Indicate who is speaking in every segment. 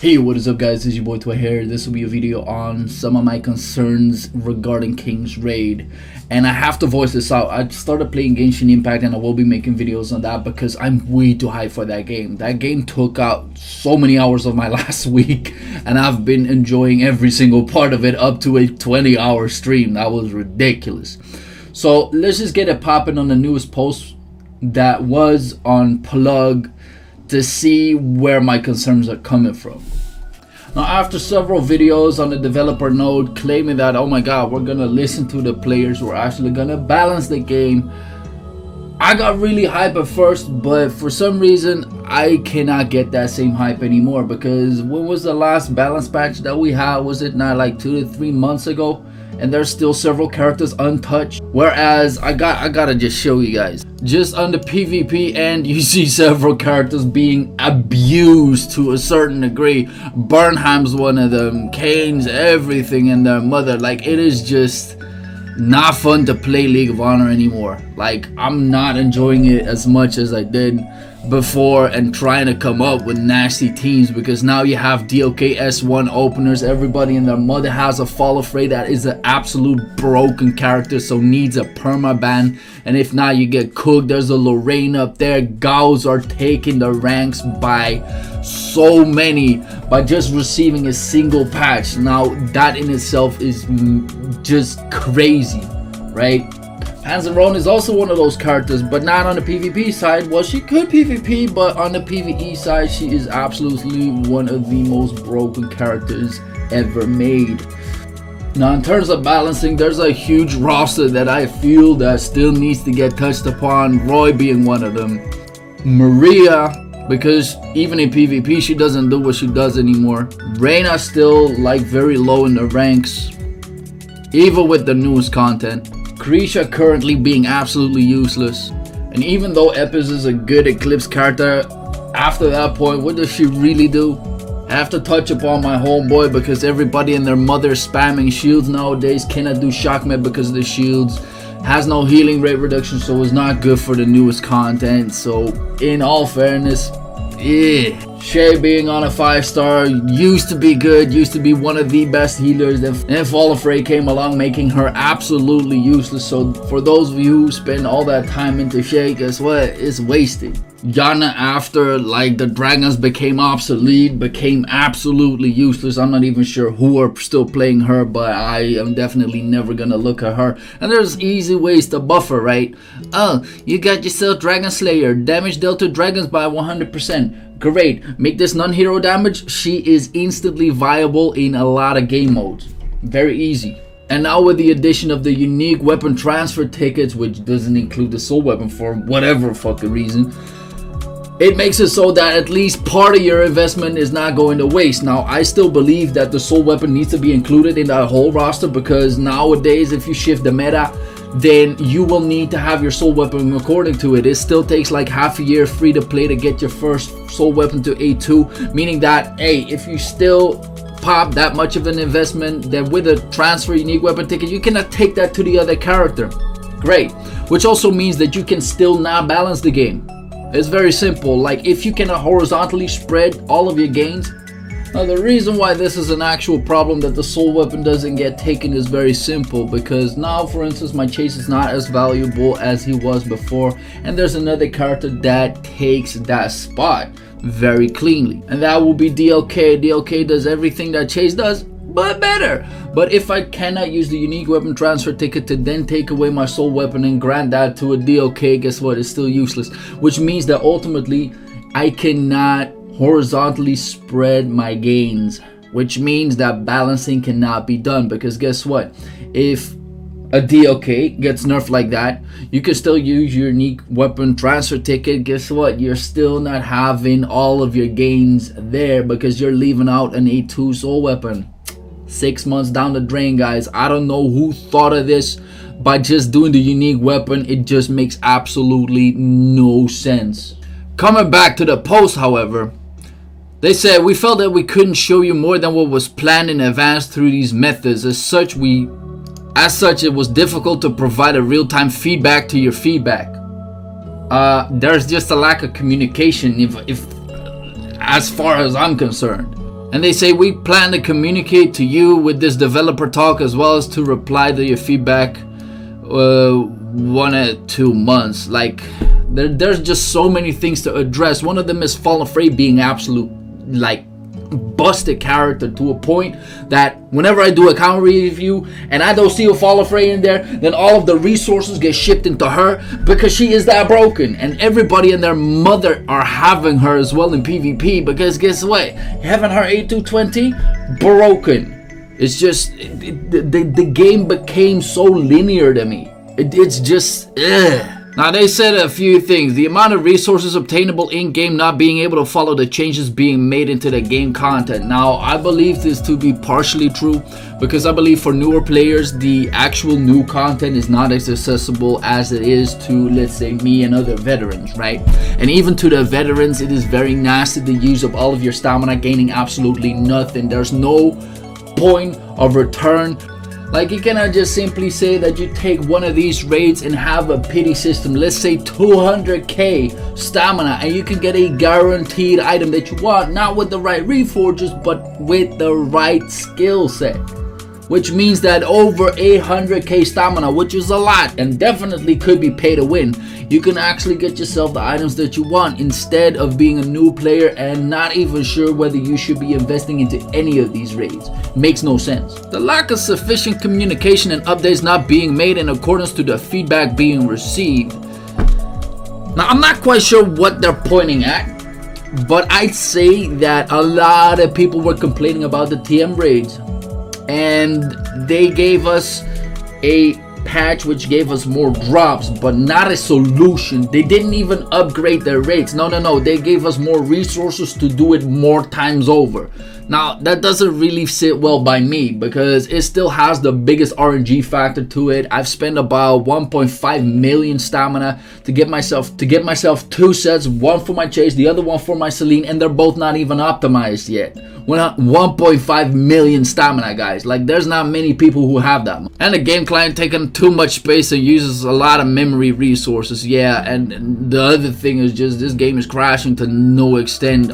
Speaker 1: Hey, what is up guys, it's your boy Toy here. This will be a video on some of my concerns regarding Kingsraid, and I have to voice this out. I started playing Genshin Impact and I will be making videos on that because I'm way too hyped for that game. That game took out so many hours of my last week and I've been enjoying every single part of it up to a 20-hour stream. That was ridiculous. So let's just get it popping on the newest post that was on Plug to see where my concerns are coming from. Now, after several videos on the developer node claiming that, oh my god, we're gonna listen to the players, we're actually gonna balance the game, I got really hype at first, but for some reason I cannot get that same hype anymore. Because when was the last balance patch that we had? Was it not like 2 to 3 months ago? And there's still several characters untouched. Whereas I gotta just show you guys, just on the PvP end, you see several characters being abused to a certain degree. Burnham's one of them, Kane's, everything, and their mother. Like, it is just not fun to play League of Honor anymore. Like, I'm not enjoying it as much as I did before, and trying to come up with nasty teams, because now you have DLK S1 openers. Everybody and their mother has a Fall Afraid that is an absolute broken character, so needs a permaban, and if not, you get cooked. There's a Lorraine up there. Gaos are taking the ranks by so many by just receiving a single patch. Now that in itself is just crazy, right? Panzeron is also one of those characters, but not on the PvP side. Well, she could PvP, but on the PvE side, she is absolutely one of the most broken characters ever made. Now, in terms of balancing, there's a huge roster that I feel that still needs to get touched upon, Roy being one of them. Maria, because even in PvP, she doesn't do what she does anymore. Reyna still like very low in the ranks, even with the newest content. Krisha currently being absolutely useless. And even though Epis is a good Eclipse character, after that point, what does she really do? I have to touch upon my homeboy, because everybody and their mother is spamming shields nowadays. Cannot do shockmed because of the shields. Has no healing rate reduction, so it's not good for the newest content. So in all fairness, Shay being on a 5-star used to be good, used to be one of the best healers, then Fall Afraid came along, making her absolutely useless. So for those of you who spend all that time into Shay, guess what? It's wasted. Yana, after like the dragons became obsolete, became absolutely useless. I'm not even sure who are still playing her, but I am definitely never gonna look at her. And there's easy ways to buff her, right? Oh, you got yourself Dragon Slayer, damage dealt to dragons by 100%. Great, make this non-hero damage. She is instantly viable in a lot of game modes. Very easy. And now with the addition of the unique weapon transfer tickets, which doesn't include the soul weapon for whatever fucking reason, it makes it so that at least part of your investment is not going to waste. Now, I still believe that the soul weapon needs to be included in that whole roster, because nowadays if you shift the meta, then you will need to have your soul weapon according to it. It still takes like half a year free to play to get your first soul weapon to A2, meaning that, hey, if you still pop that much of an investment, then with a transfer unique weapon ticket, you cannot take that to the other character. Great. Which also means that you can still not balance the game. It's very simple. Like, if you cannot horizontally spread all of your gains. Now, the reason why this is an actual problem that the soul weapon doesn't get taken is very simple, because now, for instance, my chase is not as valuable as he was before, and there's another character that takes that spot very cleanly, and that will be DLK. DLK does everything that Chase does, but better. But if I cannot use the unique weapon transfer ticket to then take away my soul weapon and grant that to a DLK, guess what? It's still useless, which means that ultimately I cannot horizontally spread my gains, which means that balancing cannot be done. Because guess what? If a DLK gets nerfed like that, you can still use your unique weapon transfer ticket. Guess what? You're still not having all of your gains there, because you're leaving out an A2 soul weapon. 6 months down the drain, guys. I don't know who thought of this by just doing the unique weapon. It just makes absolutely no sense. Coming back to the post, however, they said, we felt that we couldn't show you more than what was planned in advance through these methods. As such, it was difficult to provide a real-time feedback to your feedback. There's just a lack of communication, if as far as I'm concerned. And they say, we plan to communicate to you with this developer talk as well as to reply to your feedback 1 to 2 months. Like, there's just so many things to address. One of them is Fall Afraid being absolute, like, busted character to a point that whenever I do a counter review and I don't see a Fall Afraid in there, then all of the resources get shipped into her because she is that broken, and everybody and their mother are having her as well in PvP, because guess what, having her 8220 broken. It's just the game became so linear to me. It's just ugh. Now, they said a few things. The amount of resources obtainable in-game not being able to follow the changes being made into the game content. Now, I believe this to be partially true, because I believe for newer players, the actual new content is not as accessible as it is to, let's say, me and other veterans, right? And even to the veterans, it is very nasty to use up all of your stamina, gaining absolutely nothing. There's no point of return. Like, you cannot just simply say that you take one of these raids and have a pity system, let's say 200k stamina, and you can get a guaranteed item that you want, not with the right reforges, but with the right skill set. Which means that over 800k stamina, which is a lot and definitely could be pay to win, you can actually get yourself the items that you want instead of being a new player and not even sure whether you should be investing into any of these raids. Makes no sense. The lack of sufficient communication and updates not being made in accordance to the feedback being received. Now, I'm not quite sure what they're pointing at, but I'd say that a lot of people were complaining about the TM raids, and they gave us a patch which gave us more drops, but not a solution. They didn't even upgrade their rates. No, they gave us more resources to do it more times over. Now, that doesn't really sit well by me, because it still has the biggest RNG factor to it. I've spent about 1.5 million stamina to get myself 2 sets, one for my chase, the other one for my Celine, and they're both not even optimized yet. We're not 1.5 million stamina, guys. Like, there's not many people who have that. And the game client taking too much space and uses a lot of memory resources. Yeah, and the other thing is just this game is crashing to no extent.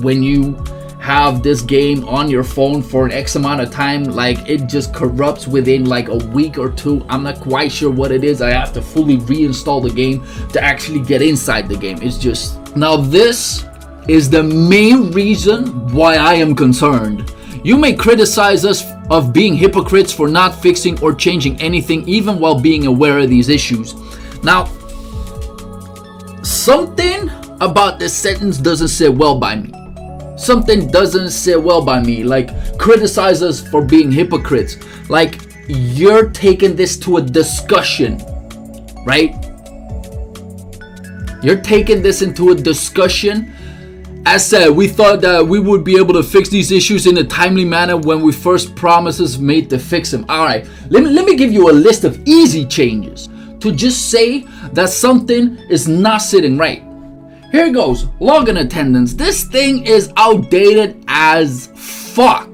Speaker 1: When you have this game on your phone for an X amount of time, like, it just corrupts within like a week or two. I'm not quite sure what it is. I have to fully reinstall the game to actually get inside the game. It's just, now this is the main reason why I am concerned. You may criticize us of being hypocrites for not fixing or changing anything, even while being aware of these issues. Now, something about this sentence doesn't sit well by me. Something doesn't sit well by me. Like, criticize us for being hypocrites. Like, you're taking this to a discussion, right? You're taking this into a discussion. As said, we thought that we would be able to fix these issues in a timely manner when we first promises made to fix them. Alright, let me give you a list of easy changes to just say that something is not sitting right. Here goes. Login attendance. This thing is outdated as fuck.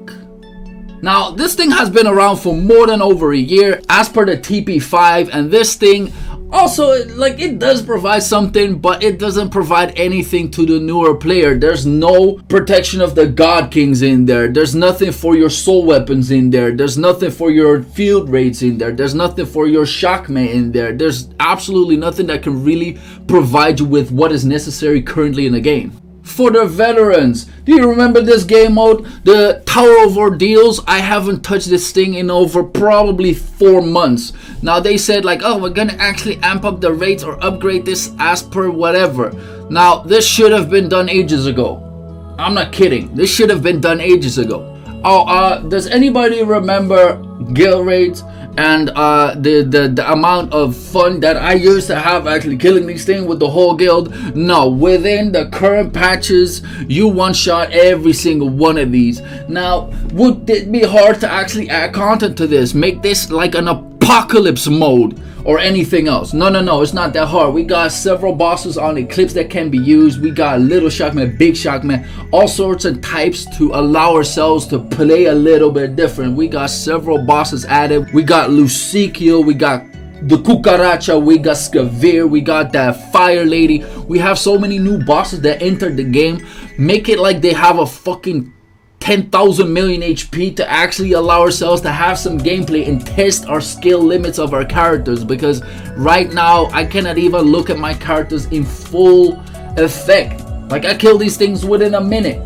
Speaker 1: Now, this thing has been around for more than over a year as per the TP5, and this thing also, like, it does provide something, but it doesn't provide anything to the newer player. There's no protection of the God Kings in there. There's nothing for your soul weapons in there. There's nothing for your field raids in there. There's nothing for your shockmate in there. There's absolutely nothing that can really provide you with what is necessary currently in the game. For the veterans, do you remember this game mode, the Tower of Ordeals? I haven't touched this thing in over probably 4 months. Now, they said like, oh, we're gonna actually amp up the rates or upgrade this as per whatever. Now, this should have been done ages ago. I'm not kidding. This should have been done ages ago. Oh, does anybody remember guild raids and the amount of fun that I used to have actually killing these things with the whole guild? No, within the current patches, you one-shot every single one of these. Now, would it be hard to actually add content to this? Make this like an apocalypse mode or anything else? No, it's not that hard. We got several bosses on Eclipse that can be used. We got little shockman, big shockman, all sorts of types to allow ourselves to play a little bit different. We got several bosses added. We got Lucicio, we got the Cucaracha, we got Skavir, we got that Fire Lady. We have so many new bosses that entered the game. Make it like they have a fucking 10,000 million HP to actually allow ourselves to have some gameplay and test our skill limits of our characters, because right now I cannot even look at my characters in full effect. Like, I kill these things within a minute.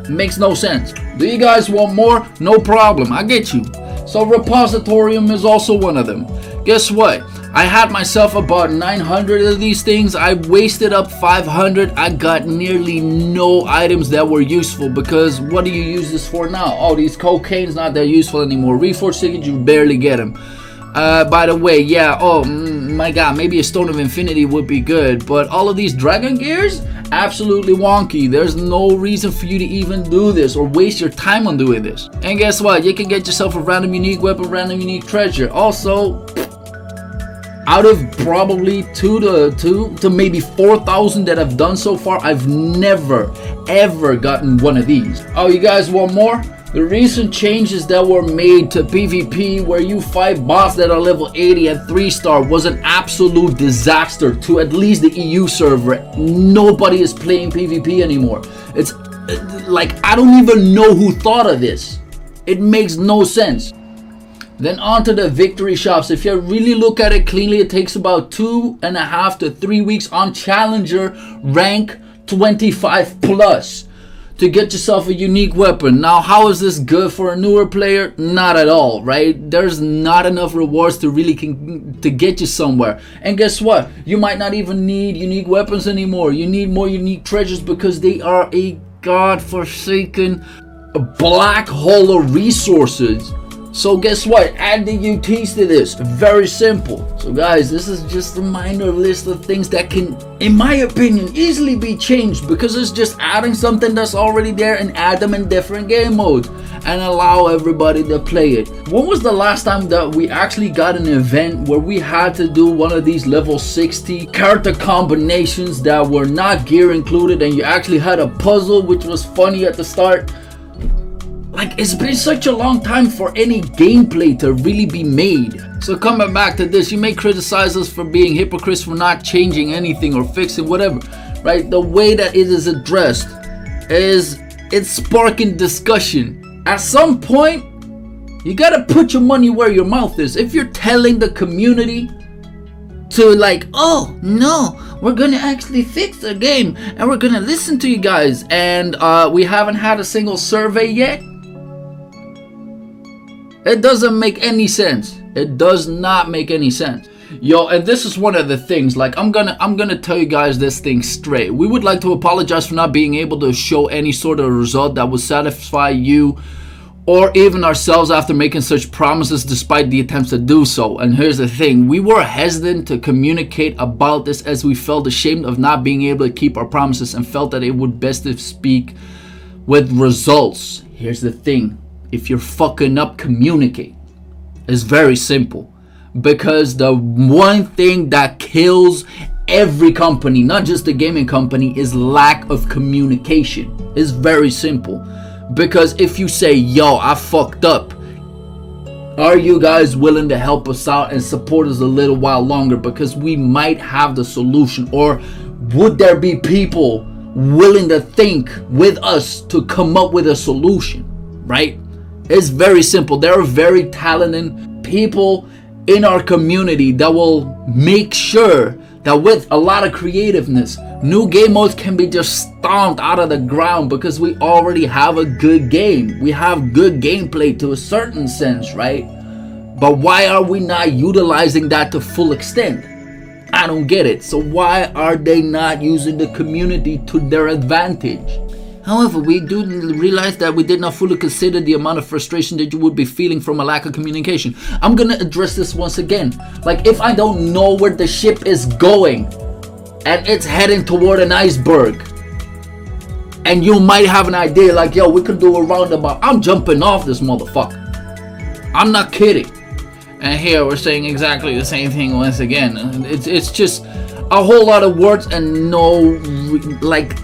Speaker 1: Makes no sense. Do you guys want more? No problem, I get you. So Repositorium is also one of them. Guess what? I had myself about 900 of these things. I wasted up 500. I got nearly no items that were useful, because what do you use this for now? Oh, these cocaine's not that useful anymore. Reforged tickets, you barely get them. By the way, yeah, oh my god, maybe a Stone of Infinity would be good, but all of these Dragon Gears, absolutely wonky. There's no reason for you to even do this or waste your time on doing this. And guess what? You can get yourself a random unique weapon, random unique treasure. Also, out of probably 2 to maybe 4,000 that I've done so far, I've never ever gotten one of these. Oh, you guys want more? The recent changes that were made to PvP, where you fight boss that are level 80 at 3-star, was an absolute disaster to at least the EU server. Nobody is playing PvP anymore. It's like, I don't even know who thought of this. It makes no sense. Then on to the victory shops. If you really look at it cleanly, it takes about 2.5 to 3 weeks on Challenger rank 25 plus to get yourself a unique weapon. Now, how is this good for a newer player? Not at all, right? There's not enough rewards to really to get you somewhere. And guess what? You might not even need unique weapons anymore. You need more unique treasures, because they are a godforsaken black hole of resources. So guess what? Add the UTs to this. Very simple. So guys, this is just a minor list of things that can, in my opinion, easily be changed, because it's just adding something that's already there and add them in different game modes and allow everybody to play it. When was the last time that we actually got an event where we had to do one of these level 60 character combinations that were not gear included, and you actually had a puzzle which was funny at the start? Like, it's been such a long time for any gameplay to really be made. So coming back to this, you may criticize us for being hypocrites for not changing anything or fixing whatever, right? The way that it is addressed is, it's sparking discussion. At some point, you gotta put your money where your mouth is. If you're telling the community to, like, oh no, we're gonna actually fix the game and we're gonna listen to you guys, and we haven't had a single survey yet, it doesn't make any sense. It does not make any sense. Yo, and this is one of the things, like, I'm gonna tell you guys this thing straight. We would like to apologize for not being able to show any sort of result that would satisfy you or even ourselves after making such promises despite the attempts to do so. And here's the thing, we were hesitant to communicate about this as we felt ashamed of not being able to keep our promises and felt that it would best to speak with results. Here's the thing, if you're fucking up, communicate. It's very simple, because the one thing that kills every company, not just the gaming company, is lack of communication. It's very simple, because if you say, yo, I fucked up, are you guys willing to help us out and support us a little while longer, because we might have the solution? Or would there be people willing to think with us to come up with a solution, right? It's very simple. There are very talented people in our community that will make sure that with a lot of creativeness, new game modes can be just stomped out of the ground, because we already have a good game. We have good gameplay to a certain sense, right? But why are we not utilizing that to full extent? I don't get it. So why are they not using the community to their advantage? However, we do realize that we did not fully consider the amount of frustration that you would be feeling from a lack of communication. I'm gonna address this once again. Like, if I don't know where the ship is going and it's heading toward an iceberg, and you might have an idea like, yo, we could do a roundabout, I'm jumping off this motherfucker. I'm not kidding. And here we're saying exactly the same thing once again. It's just a whole lot of words and no, like,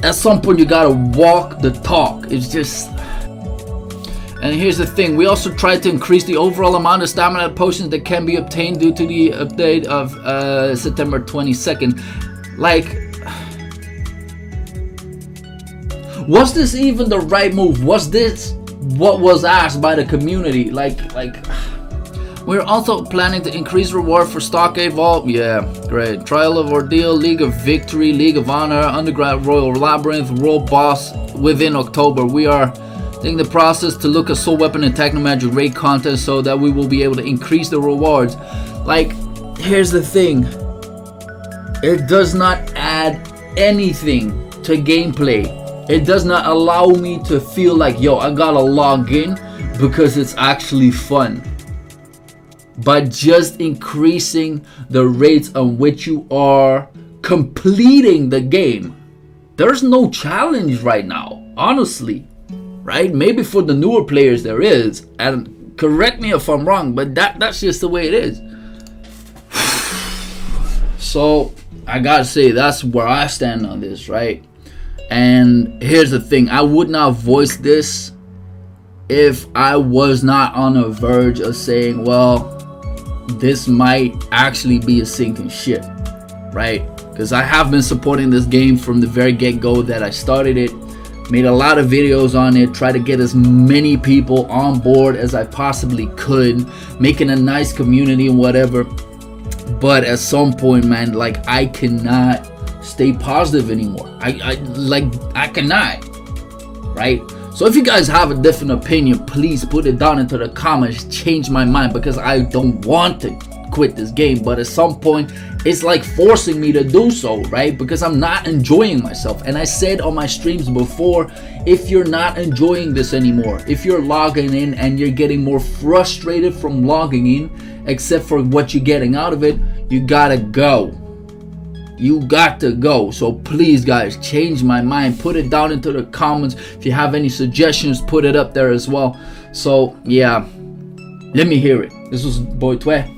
Speaker 1: at some point you gotta walk the talk. It's just... And here's the thing, we also tried to increase the overall amount of stamina potions that can be obtained due to the update of September 22nd. Like, Was this even the right move? Was this what was asked by the community? Like we're also planning to increase reward for Stock A Vault. Yeah, great. Trial of Ordeal, League of Victory, League of Honor, Underground Royal Labyrinth, World Boss within October. We are taking the process to look at Soul Weapon and Techno Magic raid contest so that we will be able to increase the rewards. Like, here's the thing. It does not add anything to gameplay. It does not allow me to feel like, yo, I gotta log in because it's actually fun. By just increasing the rates on which you are completing the game. There's no challenge right now, honestly, right? Maybe for the newer players there is, and correct me if I'm wrong, but that's just the way it is. So I gotta say, that's where I stand on this, right? And here's the thing, I would not voice this if I was not on the verge of saying, well, this might actually be a sinking ship, right? Because I have been supporting this game from the very get-go that I started it, made a lot of videos on it, try to get as many people on board as I possibly could, making a nice community and whatever. But at some point, man, like, I cannot stay positive anymore. I cannot, right? So if you guys have a different opinion, please put it down into the comments. Change my mind, because I don't want to quit this game, but at some point it's like forcing me to do so, right? Because I'm not enjoying myself. And I said on my streams before, if you're not enjoying this anymore, if you're logging in and you're getting more frustrated from logging in, except for what you're getting out of it, you gotta go. You got to go. So please, guys, change my mind. Put it down into the comments. If you have any suggestions, put it up there as well. So yeah, let me hear it. This was Boy Twe.